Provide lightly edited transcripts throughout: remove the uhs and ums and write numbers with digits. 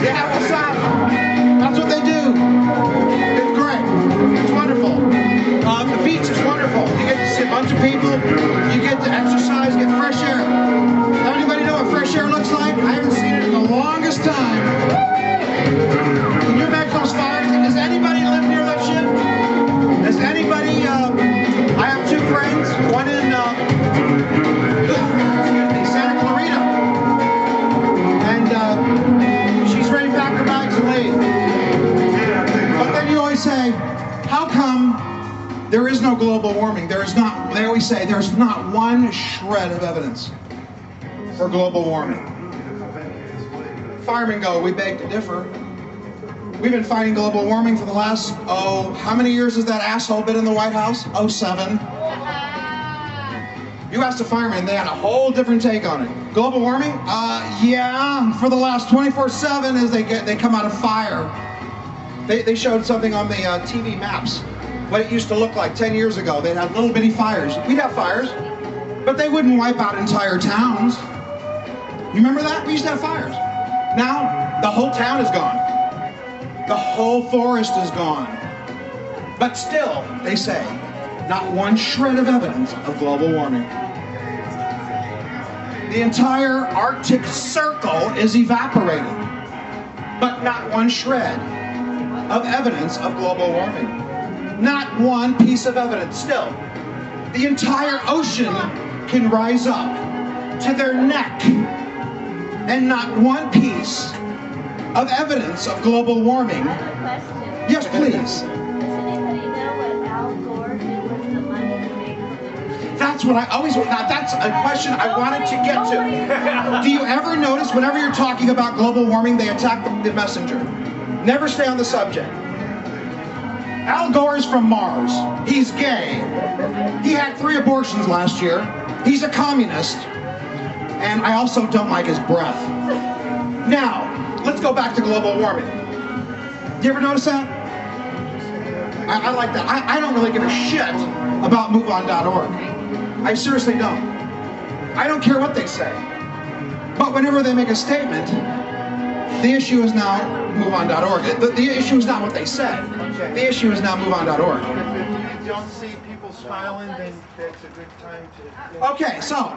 Yeah, what's up? That's what they do. It's great. It's wonderful. The beach is wonderful. You get to see a bunch of people. You get to exercise, get fresh air. Anybody know what fresh air looks like? I haven't seen it in the longest time. Can you imagine those fires? Does anybody live near that shit? Does anybody? I have two friends. One in Santa Clarita, and she's ready to pack her bags and leave. But then you always say, how come there is no global warming? There is not. They always say there's not one shred of evidence for global warming. Firemen go, we beg to differ. We've been fighting global warming for the last, how many years has that asshole been in the White House? 07. You asked a fireman, they had a whole different take on it. Global warming? Yeah, for the last 24/7 as they come out of fire. They showed something on the TV maps, what it used to look like 10 years ago. They'd have little bitty fires. We'd have fires, but they wouldn't wipe out entire towns. You remember that? We used to have fires. Now, the whole town is gone. The whole forest is gone. But still, they say, not one shred of evidence of global warming. The entire Arctic Circle is evaporating, but not one shred of evidence of global warming. Not one piece of evidence. Still, the entire ocean can rise up to their neck, and not one piece of evidence of global warming. I have a question. Yes, please. Does anybody know what Al Gore did with the money he made from the That's what I always want. Now, that's a question I wanted to get to. Do you ever notice whenever you're talking about global warming, they attack the messenger? Never stay on the subject. Al Gore is from Mars. He's gay. He had 3 abortions last year. He's a communist. And I also don't like his breath. Now, let's go back to global warming. Do you ever notice that? I like that. I don't really give a shit about MoveOn.org. I seriously don't. I don't care what they say. But whenever they make a statement, the issue is now MoveOn.org. The issue is not what they said. The issue is now MoveOn.org. If you don't see people smiling, then that's a good time to... Okay, so...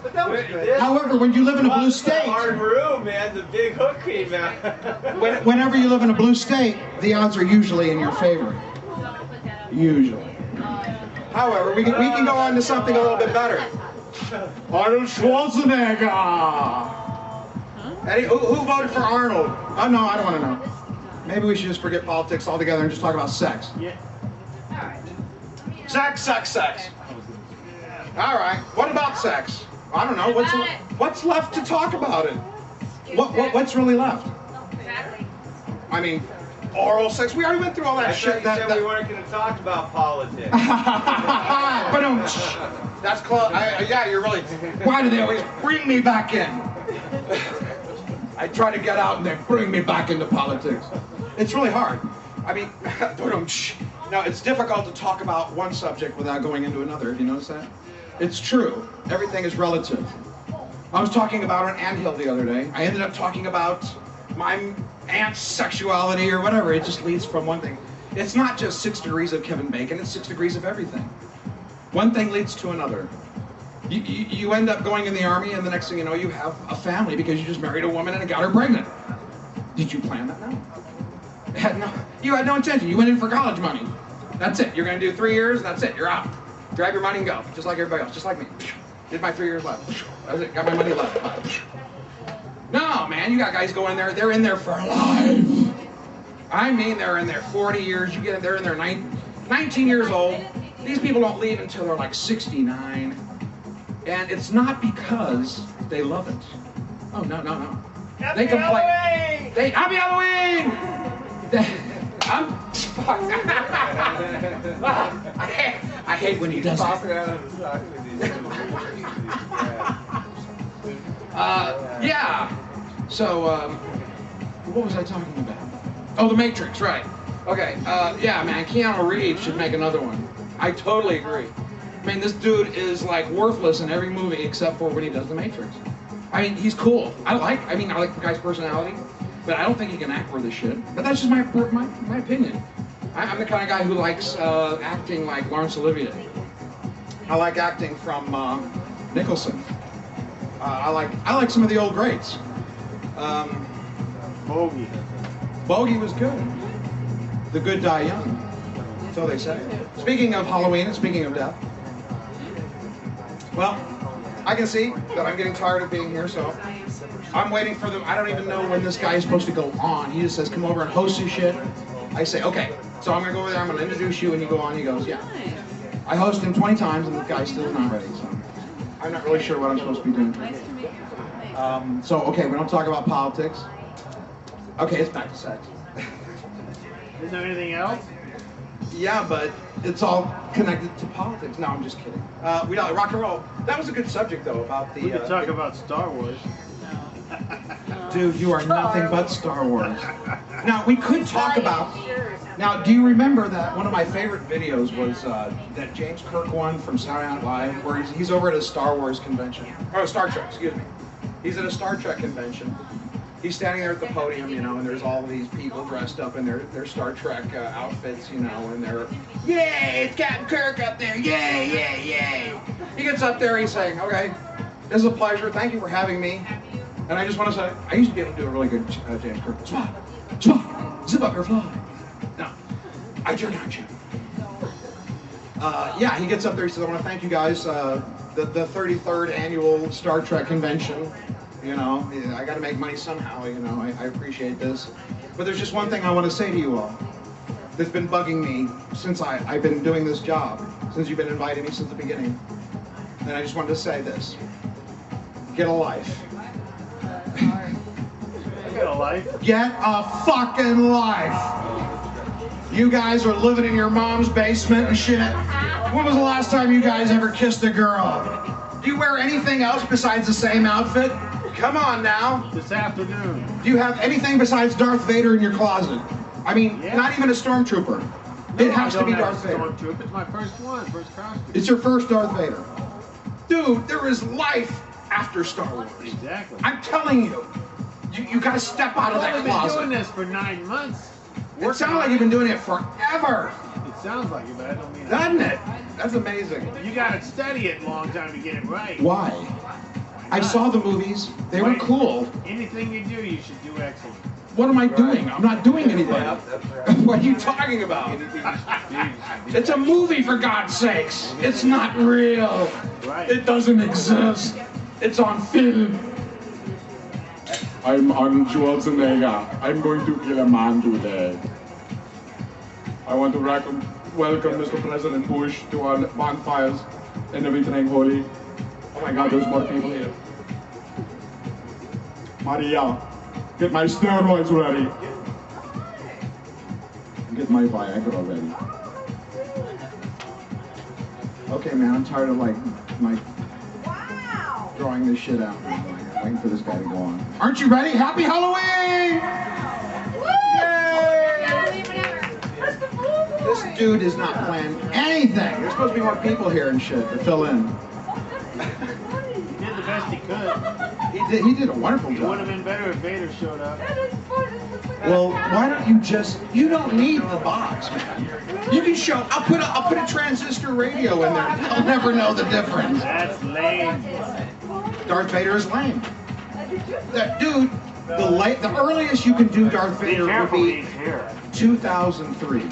But that was good. However, when you live in a blue state... Hard room, man. The big hook came out. Whenever you live in a blue state, the odds are usually in your favor. Usually. However, we can go on to something a little bit better. Arnold Schwarzenegger! Eddie, who voted for Arnold? Oh, no, I don't want to know. Maybe we should just forget politics altogether and just talk about sex. Yeah. Sex. All right. What about sex? I don't know. What's left to talk about it? What's really left? I mean, oral sex. We already went through all that shit. You said we weren't going to talk about politics. That's close. Yeah, you're really. Why do they always bring me back in? I try to get out and they bring me back into politics. It's really hard. I mean, no, it's difficult to talk about one subject without going into another. Have you noticed that? It's true. Everything is relative. I was talking about an anthill the other day. I ended up talking about my aunt's sexuality or whatever. It just leads from one thing. It's not just 6 degrees of Kevin Bacon. It's 6 degrees of everything. One thing leads to another. You end up going in the army, and the next thing you know, you have a family because you just married a woman and got her pregnant. Did you plan that? No. You had no intention. You went in for college money. That's it. You're going to do 3 years, and that's it. You're out. Grab your money and go, just like everybody else, just like me. Did my 3 years left. That was it. Got my money left. No, man, you got guys going there. They're in there for life. I mean, they're in there 40 years. You get in there, and they're 19 years old. These people don't leave until they're like 69. And it's not because they love it. Oh, no. They complain. Happy Halloween! I hate when he does that. Yeah. So, what was I talking about? Oh, The Matrix, right. Okay, yeah, man, Keanu Reeves should make another one. I totally agree. I mean, this dude is like worthless in every movie except for when he does The Matrix. I mean, he's cool. I like the guy's personality, but I don't think he can act worth a shit. But that's just my opinion. I'm the kind of guy who likes acting like Laurence Olivier. I like acting from Nicholson. I like some of the old greats. Bogey. Bogey was good. The good die young. So they say. Speaking of Halloween and speaking of death, well, I can see that I'm getting tired of being here, so I'm waiting for them. I don't even know when this guy is supposed to go on. He just says, come over and host your shit. I say, okay. So I'm going to go over there, I'm going to introduce you, and you go on. He goes, yeah. I host him 20 times, and the guy's still not ready, so I'm not really sure what I'm supposed to be doing. Okay, we don't talk about politics. Okay, it's back to sex. Is there anything else? Yeah, but it's all connected to politics. No, I'm just kidding. We don't rock and roll. That was a good subject, though, about the. We could talk about Star Wars. Dude, you are nothing but Star Wars. Now, we could talk about. Now, do you remember that one of my favorite videos was that James Kirk one from Saturday Night Live, where he's over at a Star Wars convention, or Star Trek, excuse me. He's at a Star Trek convention. He's standing there at the podium, you know, and there's all these people dressed up in their Star Trek outfits, you know, and they're, yay, it's Captain Kirk up there, yay, yay, yay. He gets up there, he's saying, okay, this is a pleasure, thank you for having me. And I just want to say, I used to be able to do a really good James Kirk. Swap, swap, zip up your fly. No, I jerk out you. Yeah, he gets up there, he says, I want to thank you guys, the 33rd annual Star Trek convention. You know, I got to make money somehow, you know, I appreciate this. But there's just one thing I want to say to you all that's been bugging me since I've been doing this job, since you've been inviting me since the beginning. And I just wanted to say this. Get a life. Get a life. Get a fucking life. You guys are living in your mom's basement and shit. When was the last time you guys ever kissed a girl? Do you wear anything else besides the same outfit? Come on now. This afternoon. Do you have anything besides Darth Vader in your closet? I mean, yeah. Not even a stormtrooper. No, it has to be Darth Vader. Stormtrooper. It's my first one, first costume. It's your first Darth Vader. Dude, there is life after Star Wars. Exactly. I'm telling you. You got to step out of that I've closet. been doing this for 9 months. It sounds like you've been doing it forever. It sounds like it, but I don't mean it. Doesn't it? That's amazing. You got to study it a long time to get it right. Why? I saw the movies. They were cool. Anything you do, you should do excellent. What am I doing? I'm not doing anything. What are you talking about? It's a movie, for God's sakes. It's not real. Right. It doesn't exist. It's on film. I'm Arnold Schwarzenegger. I'm going to kill a man today. I want to welcome Mr. President Bush to our bonfires and everything holy. Oh my God, there's more people here. Maria, get my steroids ready. Get my Viagra ready. Okay, man, I'm tired of like drawing this shit out. I'm waiting for this guy to go on. Aren't you ready? Happy Halloween! Yay! This dude is not playing anything. There's supposed to be more people here and shit to fill in. He did the best he could. He did a wonderful It would job. have been better if Vader showed up. Well, why don't you don't need the box, man. You can show, I'll put a transistor radio in there. They'll never know the difference. That's lame. Darth Vader is lame. Dude, the earliest you can do Darth Vader would be 2003.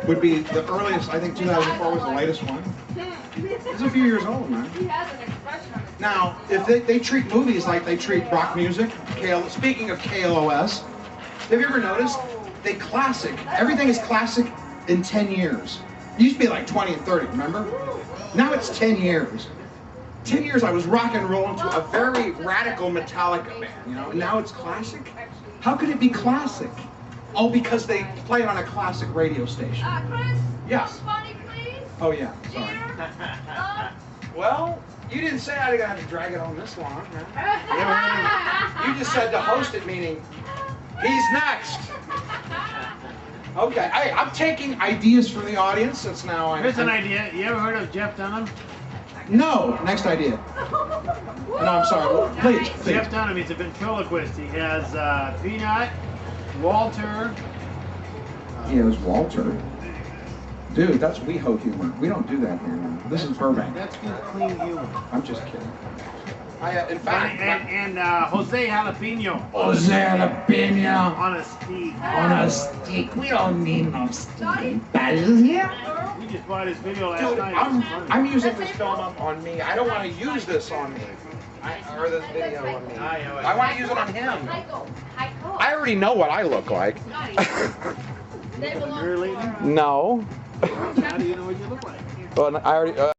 Would be the earliest. I think 2004 was the latest one. It's a few years old, man. Now, if they treat movies like they treat rock music, speaking of KLOS, have you ever noticed? Everything is classic in 10 years. It used to be like 20 and 30, remember? Now it's 10 years. 10 years I was rock and rolling to a very radical Metallica band, you know, and now it's classic? How could it be classic? Oh, because they play it on a classic radio station. Chris? Yeah. Money, please? Oh, yeah, sorry. Well, you didn't say I'd have to drag it on this long, man. You just said to host it, meaning he's next. Okay, I'm taking ideas from the audience since now I'm... Here's an idea. You ever heard of Jeff Dunham? No. Next idea. No, I'm sorry. Please, please. Jeff Dunham, he's a ventriloquist. He has Peanut, Walter. Yeah, it was Walter. Dude, that's WeHo humor. We don't do that here. This is Burbank. That's good, clean humor. I'm just kidding. In fact, And Jose Jalapeno. Jose Jalapeno On a stick. on a stick. We don't need no stick badges here. We just bought his video last Dude, night. I'm using this film up on me. I don't want to use this on me. Or this video on me. I want to use it on him. I already know what I look like. Really? No. How do you know what you look like? Well, I already.